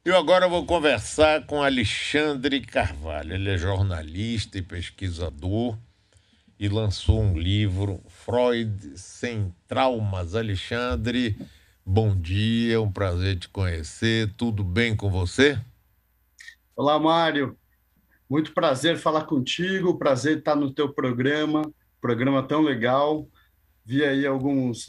Eu agora vou conversar com Alexandre Carvalho. Ele é jornalista e pesquisador e lançou um livro, Freud Sem Traumas. Alexandre, bom dia, é um prazer te conhecer. Tudo bem com você? Olá, Mário. Muito prazer falar contigo, prazer estar no teu programa tão legal. Vi aí alguns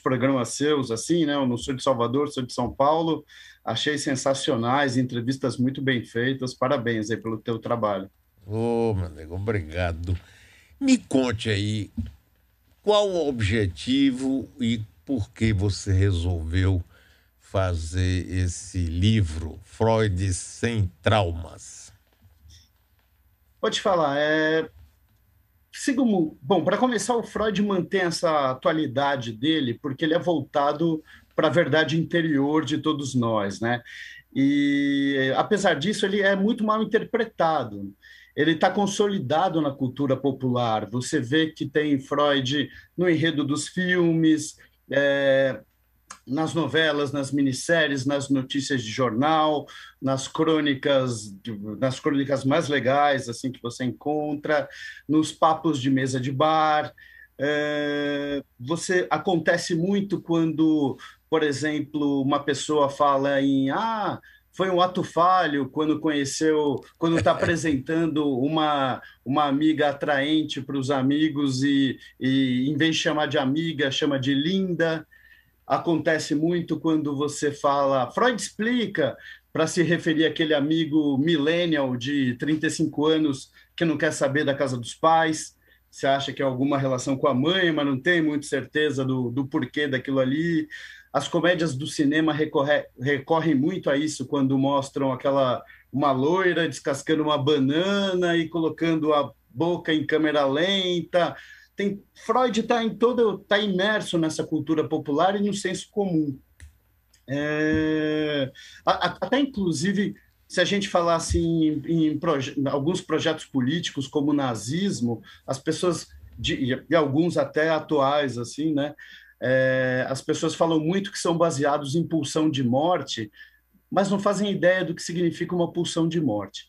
programas seus, assim, né? Eu não sou de Salvador, sou de São Paulo. Achei sensacionais, entrevistas muito bem feitas. Parabéns aí pelo teu trabalho. Ô, meu amigo, obrigado. Me conte aí, qual o objetivo e por que você resolveu fazer esse livro, Freud Sem Traumas? Vou te falar, bom, para começar, o Freud mantém essa atualidade dele porque ele é voltado para a verdade interior de todos nós, né? E, apesar disso, ele é muito mal interpretado. Ele está consolidado na cultura popular. Você vê que tem Freud no enredo dos filmes, é, nas novelas, nas minisséries, nas notícias de jornal, nas crônicas mais legais assim que você encontra, nos papos de mesa de bar. Você acontece muito quando, por exemplo, uma pessoa fala em foi um ato falho quando está apresentando uma amiga atraente para os amigos e, em vez de chamar de amiga, chama de linda. Acontece muito quando você fala, Freud explica, para se referir àquele amigo millennial de 35 anos que não quer saber da casa dos pais. Você acha que é alguma relação com a mãe, mas não tem muita certeza do porquê daquilo ali. As comédias do cinema recorrem muito a isso quando mostram uma loira descascando uma banana e colocando a boca em câmera lenta. Freud está imerso nessa cultura popular e no senso comum. Até inclusive, se a gente falasse alguns projetos políticos como o nazismo, as pessoas e alguns até atuais assim, né? As pessoas falam muito que são baseados em pulsão de morte, mas não fazem ideia do que significa uma pulsão de morte.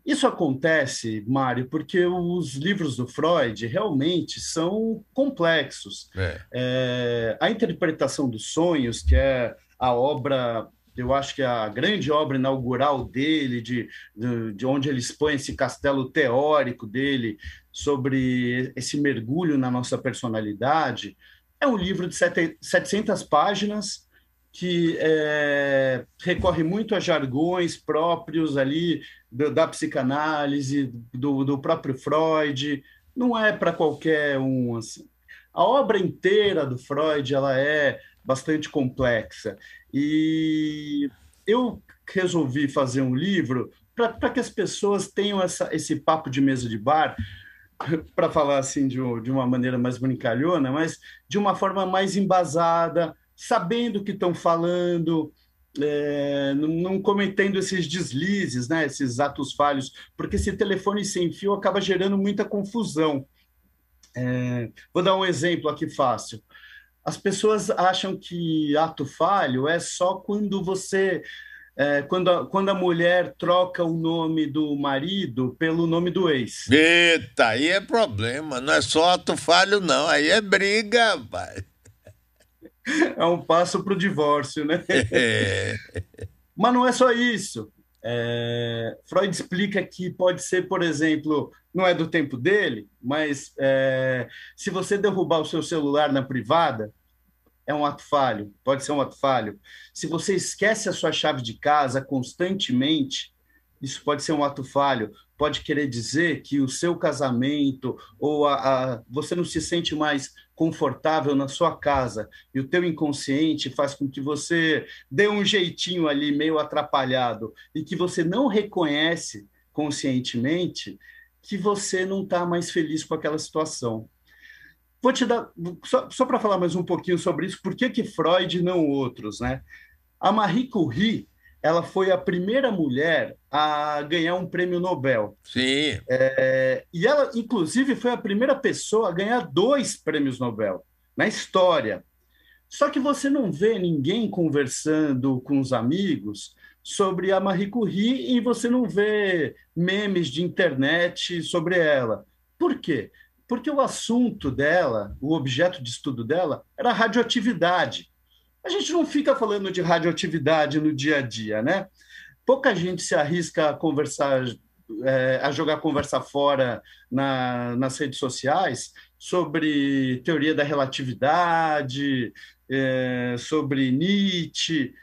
Isso acontece, Mário, porque os livros do Freud realmente são complexos. É. A interpretação dos sonhos, que é a obra, eu acho que é a grande obra inaugural dele, de onde ele expõe esse castelo teórico dele sobre esse mergulho na nossa personalidade, é um livro de 700 páginas que recorre muito a jargões próprios ali da psicanálise, do próprio Freud. Não é para qualquer um. Assim. A obra inteira do Freud ela é bastante complexa. E eu resolvi fazer um livro para que as pessoas tenham esse papo de mesa de bar, para falar assim de uma maneira mais brincalhona, mas de uma forma mais embasada, sabendo o que estão falando, não cometendo esses deslizes, né, esses atos falhos, porque esse telefone sem fio acaba gerando muita confusão. Vou dar um exemplo aqui fácil. As pessoas acham que ato falho é só quando quando a mulher troca o nome do marido pelo nome do ex. Eita, aí é problema, não é só ato falho, não, aí é briga, rapaz. É um passo para o divórcio, né? É. Mas não é só isso. Freud explica que pode ser, por exemplo, não é do tempo dele, mas se você derrubar o seu celular na privada, é um ato falho, pode ser um ato falho. Se você esquece a sua chave de casa constantemente, isso pode ser um ato falho. Pode querer dizer que o seu casamento ou você não se sente mais confortável na sua casa e o teu inconsciente faz com que você dê um jeitinho ali meio atrapalhado e que você não reconhece conscientemente que você não está mais feliz com aquela situação. Vou te dar, só para falar mais um pouquinho sobre isso, por que que Freud e não outros, né? A Marie Curie, ela foi a primeira mulher a ganhar um prêmio Nobel. Sim, E ela, inclusive, foi a primeira pessoa a ganhar dois prêmios Nobel na história. Só que você não vê ninguém conversando com os amigos sobre a Marie Curie e você não vê memes de internet sobre ela. Por quê? Porque o assunto dela, o objeto de estudo dela, era a radioatividade. A gente não fica falando de radioatividade no dia a dia, né? Pouca gente se arrisca a conversar, a jogar conversa fora nas redes sociais sobre teoria da relatividade, sobre Nietzsche,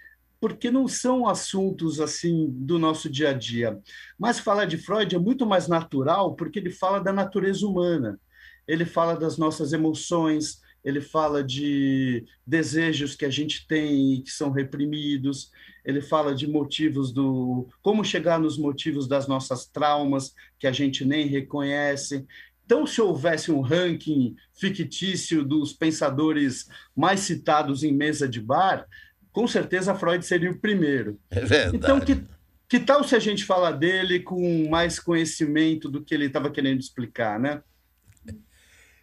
porque não são assuntos assim do nosso dia a dia. Mas falar de Freud é muito mais natural, porque ele fala da natureza humana, ele fala das nossas emoções, ele fala de desejos que a gente tem e que são reprimidos, ele fala de motivos do como chegar nos motivos das nossas traumas que a gente nem reconhece. Então, se houvesse um ranking fictício dos pensadores mais citados em mesa de bar, com certeza Freud seria o primeiro. É Então, verdade. que tal se a gente falar dele com mais conhecimento do que ele estava querendo explicar, né?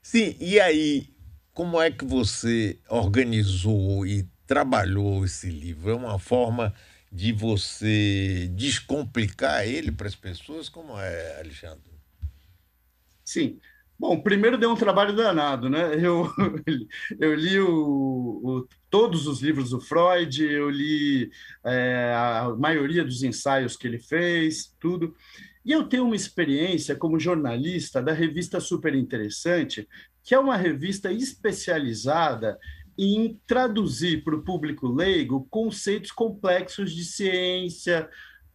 Sim, e aí, como é que você organizou e trabalhou esse livro? É uma forma de você descomplicar ele para as pessoas? Como é, Alexandre? Sim. Bom, primeiro deu um trabalho danado, né? Eu li todos os livros do Freud, eu li a maioria dos ensaios que ele fez, tudo. E eu tenho uma experiência como jornalista da revista Super Interessante, que é uma revista especializada em traduzir para o público leigo conceitos complexos de ciência,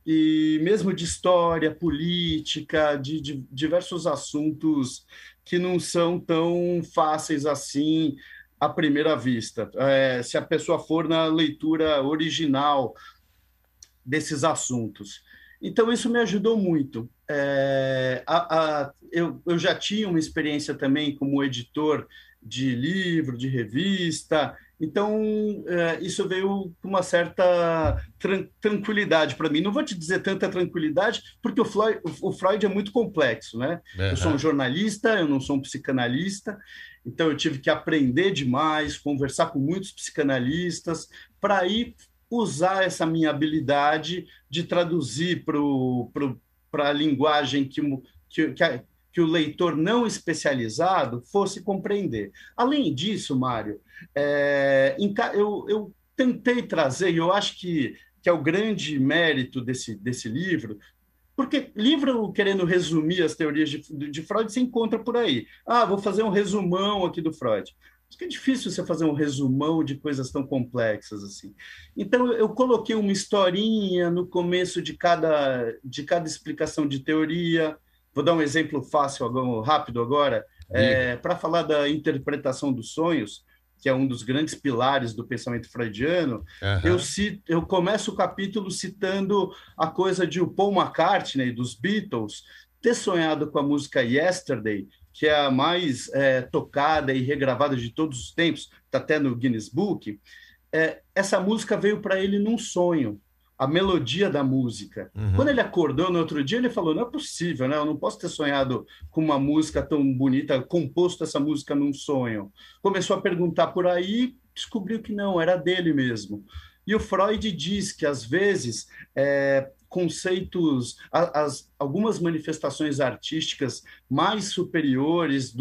e mesmo de história, política, de diversos assuntos que não são tão fáceis assim à primeira vista. Se a pessoa for na leitura original desses assuntos. Então, isso me ajudou muito. Eu já tinha uma experiência também como editor de livro, de revista, então isso veio com uma certa tranquilidade para mim. Não vou te dizer tanta tranquilidade, porque o Freud é muito complexo, né? Eu sou um Aham. jornalista, eu não sou um psicanalista, então eu tive que aprender demais, conversar com muitos psicanalistas, para ir usar essa minha habilidade de traduzir para a linguagem que o leitor não especializado fosse compreender. Além disso, Mário, eu tentei trazer, e eu acho que é o grande mérito desse livro, porque livro querendo resumir as teorias de Freud se encontra por aí. Ah, vou fazer um resumão aqui do Freud. Acho que é difícil você fazer um resumão de coisas tão complexas assim. Então, eu coloquei uma historinha no começo de cada explicação de teoria. Vou dar um exemplo fácil, rápido agora. Diga. Para falar da interpretação dos sonhos, que é um dos grandes pilares do pensamento freudiano, Aham. eu começo o capítulo citando a coisa de o Paul McCartney, dos Beatles, ter sonhado com a música Yesterday, que é a mais tocada e regravada de todos os tempos, está até no Guinness Book. Essa música veio para ele num sonho, a melodia da música. Quando Uhum. ele acordou no outro dia, ele falou: não é possível, né? Eu não posso ter sonhado com uma música tão bonita, composto essa música num sonho. Começou a perguntar por aí, descobriu que não, era dele mesmo. E o Freud diz que, às vezes, conceitos, algumas manifestações artísticas mais superiores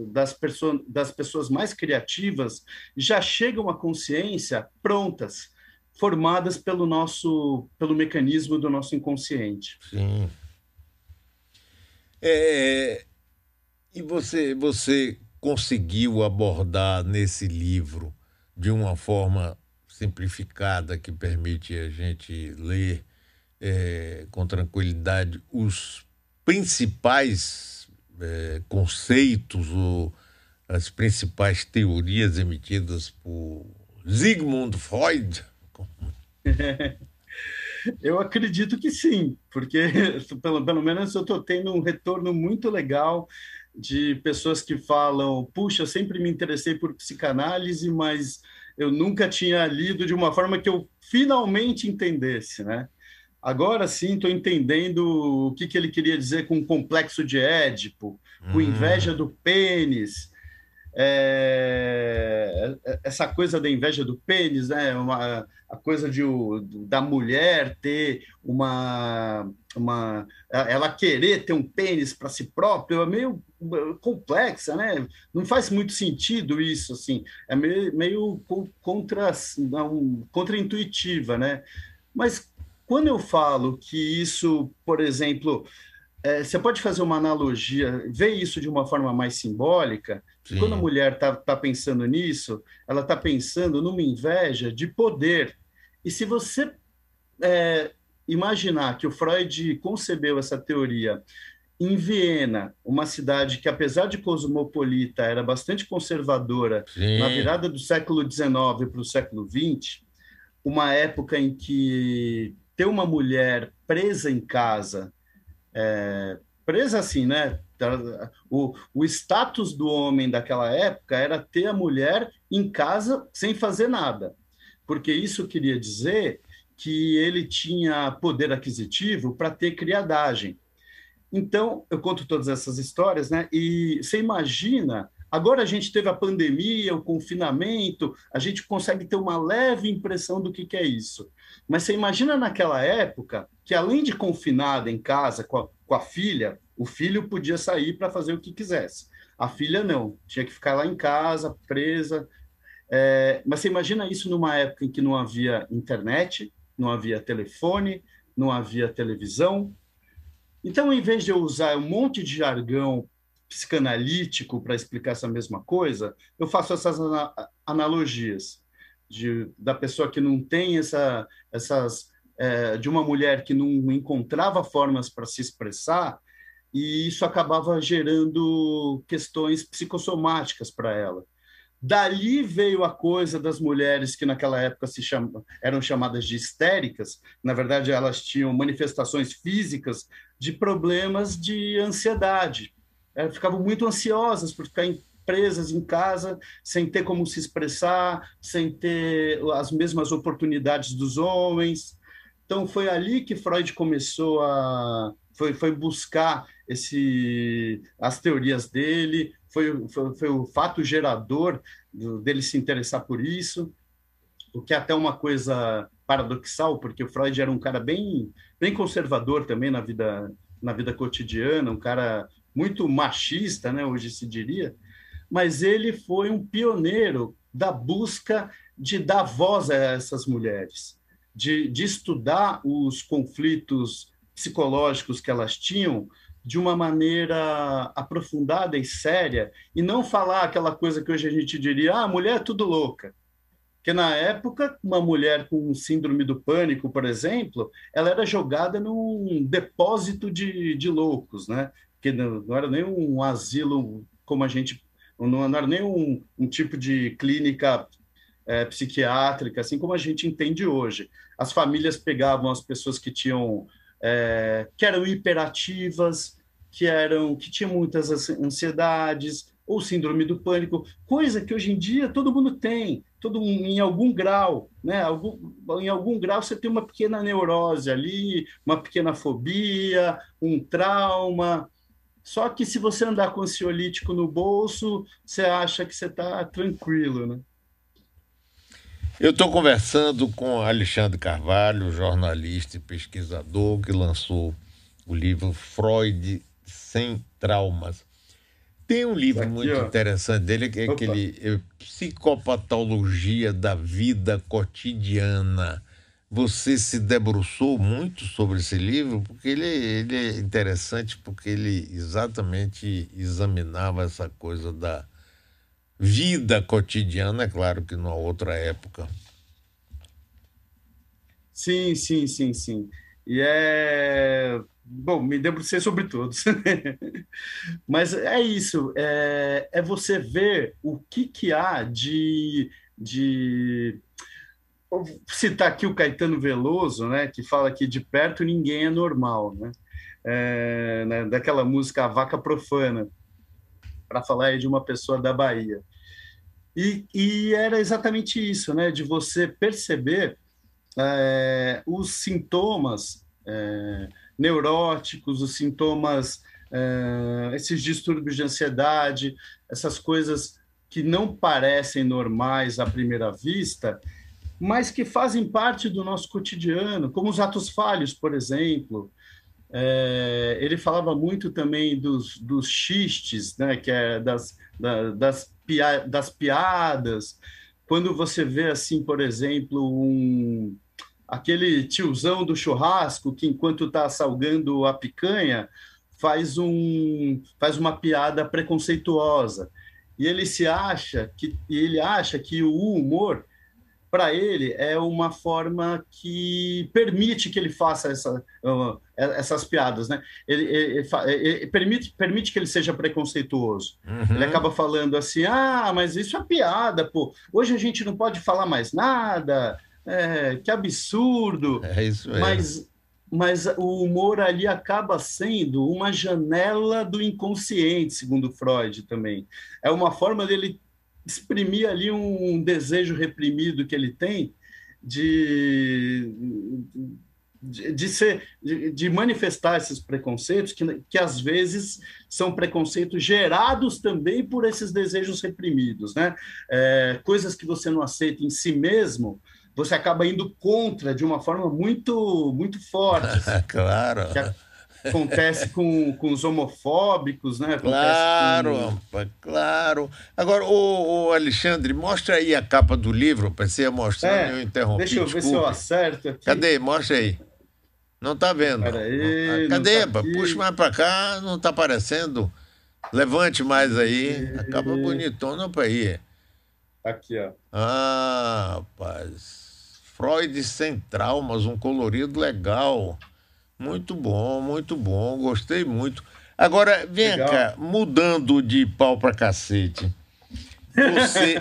das pessoas mais criativas já chegam à consciência prontas, formadas pelo mecanismo do nosso inconsciente. Sim. É, e você conseguiu abordar nesse livro de uma forma simplificada que permite a gente ler com tranquilidade os principais conceitos ou as principais teorias emitidas por Sigmund Freud? Eu acredito que sim, porque pelo menos eu estou tendo um retorno muito legal de pessoas que falam: puxa, eu sempre me interessei por psicanálise, mas eu nunca tinha lido de uma forma que eu finalmente entendesse, né? Agora sim estou entendendo o que ele queria dizer com o complexo de Édipo, com inveja Hum, do pênis. essa coisa da inveja do pênis, né? A coisa da mulher ter ela querer ter um pênis para si própria é meio complexa, né? Não faz muito sentido isso, assim, é meio contra-intuitiva, né? Mas quando eu falo que isso, por exemplo, você pode fazer uma analogia, ver isso de uma forma mais simbólica, que quando a Sim. mulher está pensando nisso, ela está pensando numa inveja de poder. E se você imaginar que o Freud concebeu essa teoria em Viena, uma cidade que, apesar de cosmopolita, era bastante conservadora, na Sim. virada do século XIX para o século XX, uma época em que ter uma mulher presa em casa, presa assim, né? O status do homem daquela época era ter a mulher em casa sem fazer nada, porque isso queria dizer que ele tinha poder aquisitivo para ter criadagem. Então, eu conto todas essas histórias, né? E você imagina, agora a gente teve a pandemia, o confinamento, a gente consegue ter uma leve impressão do que é isso. Mas você imagina naquela época que, além de confinada em casa com a filha, o filho podia sair para fazer o que quisesse. A filha não, tinha que ficar lá em casa, presa. Mas você imagina isso numa época em que não havia internet, não havia telefone, não havia televisão, então, em vez de eu usar um monte de jargão psicanalítico para explicar essa mesma coisa, eu faço essas analogias da pessoa que não tem de uma mulher que não encontrava formas para se expressar, e isso acabava gerando questões psicossomáticas para ela. Dali veio a coisa das mulheres que naquela época eram chamadas de histéricas. Na verdade, elas tinham manifestações físicas de problemas de ansiedade. Elas ficavam muito ansiosas por ficar presas em casa, sem ter como se expressar, sem ter as mesmas oportunidades dos homens. Então, foi ali que Freud começou foi buscar as teorias dele, foi o fato gerador dele se interessar por isso, o que é até uma coisa paradoxal, porque o Freud era um cara bem conservador também na vida cotidiana, um cara muito machista, né, hoje se diria, mas ele foi um pioneiro da busca de dar voz a essas mulheres, de estudar os conflitos psicológicos que elas tinham de uma maneira aprofundada e séria, e não falar aquela coisa que hoje a gente diria, ah, a mulher é tudo louca. Porque na época, uma mulher com síndrome do pânico, por exemplo, ela era jogada num depósito de loucos, né? Que não era nem um asilo como a gente, não era nem um tipo de clínica psiquiátrica, assim como a gente entende hoje. As famílias pegavam as pessoas que que eram hiperativas, que tinham muitas ansiedades ou síndrome do pânico, coisa que hoje em dia todo mundo tem, em algum grau, né? Em algum grau você tem uma pequena neurose ali, uma pequena fobia, um trauma. Só que se você andar com ansiolítico no bolso, você acha que você está tranquilo, né? Eu estou conversando com Alexandre Carvalho, jornalista e pesquisador, que lançou o livro Freud Sem Traumas. Tem um livro Aqui, muito ó. interessante dele, que é Opa. aquele Psicopatologia da Vida Cotidiana. Você se debruçou muito sobre esse livro, porque ele é interessante, porque ele exatamente examinava essa coisa da vida cotidiana, é claro que numa outra época. Sim, sim, sim, sim. Bom, me debrucei sobre todos. Mas é isso, é você ver o que há de... Vou citar aqui o Caetano Veloso, né, que fala que de perto ninguém é normal, né? Né, daquela música A Vaca Profana, para falar aí de uma pessoa da Bahia. E era exatamente isso, né, de você perceber os sintomas neuróticos, os sintomas, esses distúrbios de ansiedade, essas coisas que não parecem normais à primeira vista, mas que fazem parte do nosso cotidiano, como os atos falhos, por exemplo. Ele falava muito também dos xistes, né, que é das piadas. Quando você vê, assim, por exemplo, aquele tiozão do churrasco que, enquanto está salgando a picanha, faz uma piada preconceituosa. E ele acha que o humor para ele é uma forma que permite que ele faça essas piadas, né? Ele permite que ele seja preconceituoso. Ele Uhum. acaba falando assim: ah, mas isso é piada, pô. Hoje a gente não pode falar mais nada, que absurdo. É isso mesmo. Mas, mas o humor ali acaba sendo uma janela do inconsciente, segundo Freud também. É uma forma dele exprimir ali um desejo reprimido que ele tem de, de manifestar esses preconceitos, que às vezes são preconceitos gerados também por esses desejos reprimidos, né? Coisas que você não aceita em si mesmo, você acaba indo contra de uma forma muito forte, assim, Claro. que acontece com os homofóbicos, né? Acontece Claro, com... rapaz, claro. Agora, o Alexandre, mostra aí a capa do livro. Pensei ia mostrando e eu interrompi, Deixa eu ver se eu desculpe. acerto aqui. Cadê? Mostra aí. Não tá vendo. Espera aí, não está Cadê? Pá? Puxa aqui. mais pra cá, não tá aparecendo. Levante mais aí. A capa bonitona pra aí. Aqui, ó. Ah, rapaz. Freud sem traumas, um colorido legal. Muito bom. Gostei muito. Agora, vem Legal. cá, mudando de pau pra cacete.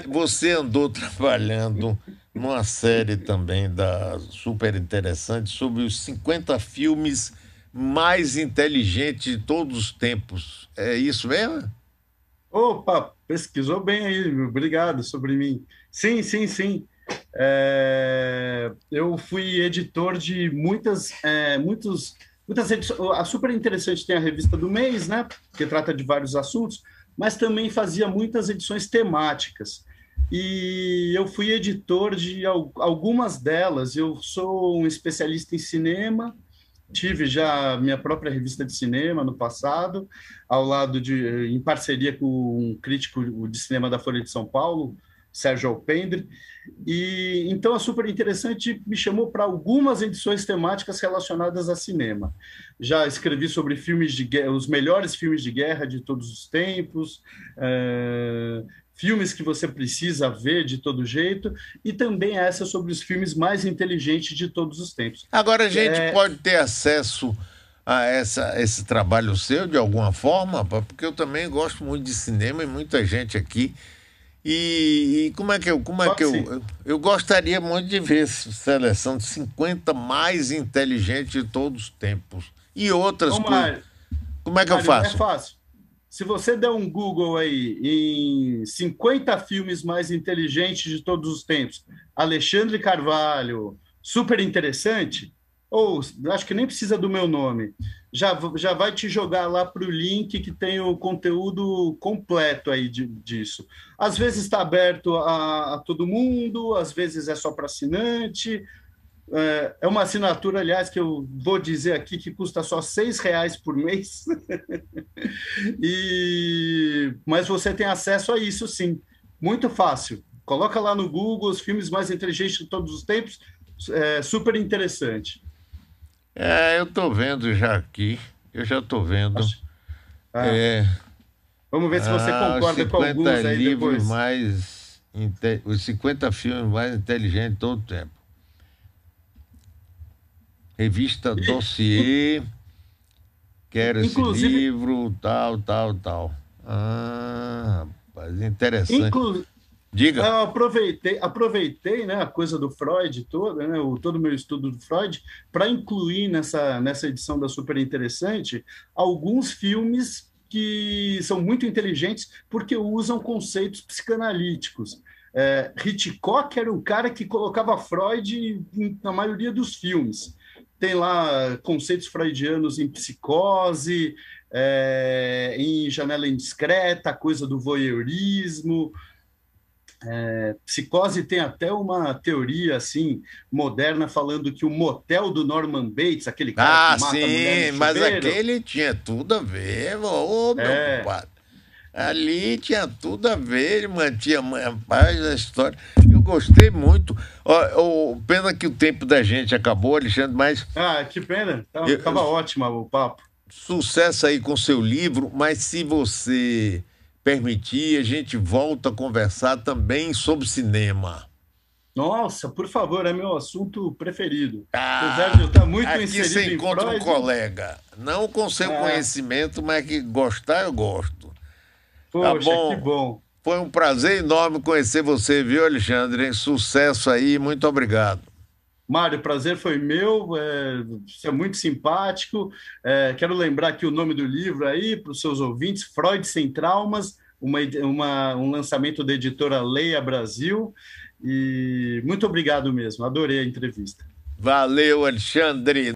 Você andou trabalhando numa série também da super interessante sobre os 50 filmes mais inteligentes de todos os tempos. É isso mesmo? Opa, pesquisou bem aí, obrigado sobre mim. Sim, sim, sim. Eu fui editor de muitas edições. A Super Interessante tem a revista do mês, né? Que trata de vários assuntos, mas também fazia muitas edições temáticas. E eu fui editor de algumas delas. Eu sou um especialista em cinema. Tive já minha própria revista de cinema no passado, em parceria com um crítico de cinema da Folha de São Paulo, Sérgio Alpendre. E então a Super Interessante me chamou para algumas edições temáticas relacionadas a cinema. Já escrevi sobre filmes de guerra, os melhores filmes de guerra de todos os tempos, filmes que você precisa ver de todo jeito, e também essa sobre os filmes mais inteligentes de todos os tempos. Agora a gente É, pode ter acesso a esse trabalho seu de alguma forma, pá? Porque eu também gosto muito de cinema e muita gente aqui. E como é que Pode sim. eu gostaria muito de ver essa seleção de 50 mais inteligentes de todos os tempos. E outras Ô, coisas. Mário, Como é que eu Mário, é faço? fácil. Se você der um Google aí em 50 filmes mais inteligentes de todos os tempos, Alexandre Carvalho, super interessante, ou acho que nem precisa do meu nome, já vai te jogar lá para o link que tem o conteúdo completo aí disso. Às vezes está aberto a todo mundo, às vezes é só para assinante. É uma assinatura, aliás, que eu vou dizer aqui que custa só R$ 6 por mês. Mas você tem acesso a isso, sim. Muito fácil. Coloca lá no Google os filmes mais inteligentes de todos os tempos. É super interessante. Eu estou vendo já aqui. Eu já estou vendo. Acho- ah, É, vamos ver se você os concorda com 50 alguns aí livros depois. mais. Os 50 filmes mais inteligentes de todo o tempo. Revista E, Dossiê. Quero esse inclusive, livro, tal. Ah, rapaz, interessante. inclu, Diga. eu aproveitei, né, a coisa do Freud toda, né, todo o meu estudo do Freud, para incluir nessa edição da Super Interessante alguns filmes que são muito inteligentes porque usam conceitos psicanalíticos. Hitchcock era um cara que colocava Freud na maioria dos filmes. Tem lá conceitos freudianos em Psicose, em Janela Indiscreta, a coisa do voyeurismo. Psicose tem até uma teoria assim moderna falando que o motel do Norman Bates, aquele cara que Ah, mata a mulher no sim, mas chuveiro, aquele tinha tudo a ver, ô meu é, compadre. Ali tinha tudo a ver, ele mantinha a paz da história. Eu gostei muito. Pena que o tempo da gente acabou, Alexandre, mas que pena, eu- tava ótimo o papo. sucesso aí com seu livro. Mas se você permitir, a gente volta a conversar também sobre cinema. Nossa, por favor, é meu assunto preferido. Apesar de eu Ah, estar muito aqui você inserido em encontra um Freud, colega, não com seu ah, conhecimento, mas que gostar eu gosto. Tá poxa, que bom? bom. Foi um prazer enorme conhecer você, viu, Alexandre? Sucesso aí, muito obrigado. Mário, o prazer foi meu, você é muito simpático. Quero lembrar aqui o nome do livro aí para os seus ouvintes: Freud Sem Traumas, um lançamento da editora Leia Brasil. E muito obrigado mesmo, adorei a entrevista. Valeu, Alexandre.